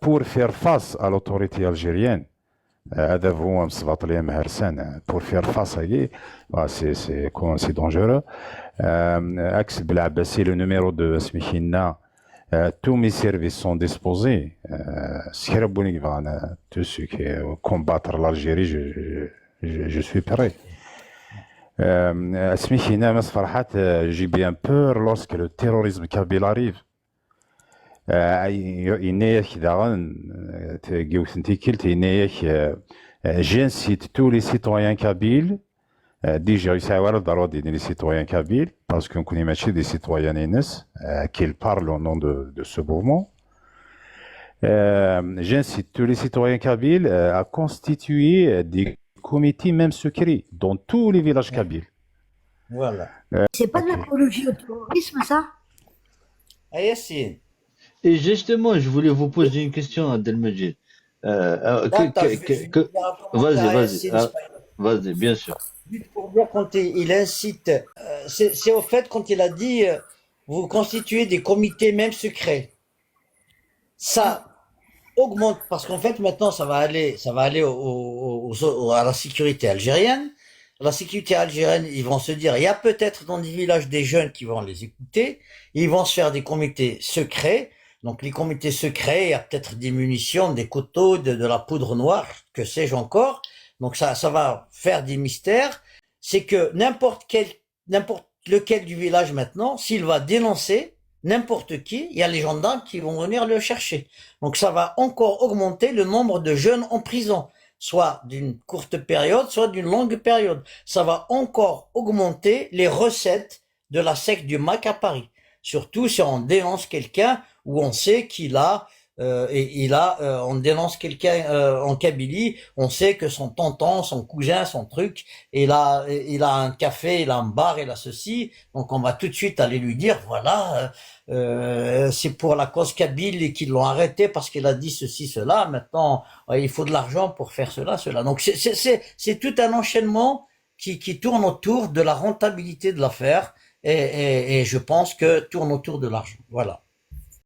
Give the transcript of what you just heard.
pour faire face à l'autorité algérienne. هذا هو مصباط ليه مهرسان pour faire face à lui. C'est dangereux. Axe Belabassi, le numéro de Smichina, tous mes services sont disposés. Tous ceux qui combattre l'Algérie, je suis prêt. Smichina, j'ai bien peur lorsque le terrorisme kabyle arrive. J'incite tous les citoyens kabyles, les citoyens kabyles, parce qu'on connaît des citoyens qui parlent au nom de ce mouvement. J'incite tous les citoyens kabyles à constituer des comités, même secrets, dans tous les villages kabyles. Voilà. C'est pas de l'apologie au terrorisme, ça? Ah, Yassine. Et justement, je voulais vous poser une question, Abdelmajid. Vas-y, bien sûr. Juste pour dire, quand il incite, c'est au fait quand il a dit, vous constituez des comités même secrets. Ça augmente, parce qu'en fait maintenant ça va aller à la sécurité algérienne. La sécurité algérienne, ils vont se dire, il y a peut-être dans des villages des jeunes qui vont les écouter, ils vont se faire des comités secrets. Donc les comités secrets, il y a peut-être des munitions, des couteaux, de la poudre noire, que sais-je encore. Donc ça va faire des mystères. C'est que n'importe lequel du village maintenant, s'il va dénoncer n'importe qui, il y a les gendarmes qui vont venir le chercher. Donc ça va encore augmenter le nombre de jeunes en prison, soit d'une courte période, soit d'une longue période. Ça va encore augmenter les recettes de la secte du MAC à Paris. Surtout si on dénonce quelqu'un où on sait qu'il a, on dénonce quelqu'un en Kabylie, on sait que son tonton, son cousin, son truc, il a un café, il a un bar, il a ceci, donc on va tout de suite aller lui dire, voilà, c'est pour la cause kabyle et qu'ils l'ont arrêté parce qu'il a dit ceci, cela, maintenant il faut de l'argent pour faire cela, cela. Donc c'est tout un enchaînement qui tourne autour de la rentabilité de l'affaire et je pense que tourne autour de l'argent. Voilà.